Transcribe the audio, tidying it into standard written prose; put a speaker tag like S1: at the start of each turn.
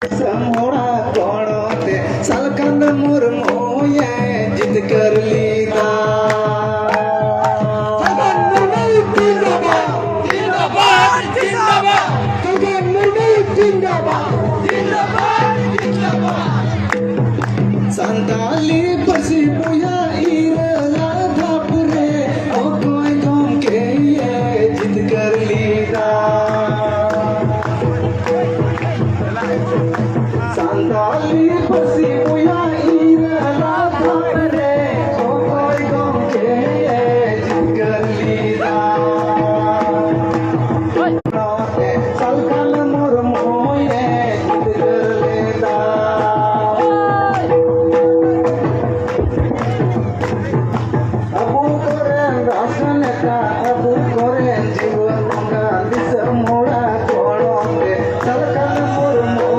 S1: समोड़ा कोणोते सलकंद मुर्मोये जिद कर लीदा संताली बसी बुया इरला धापुरे ओ कोई तुम के ये जिद कर लीदा संताली बसी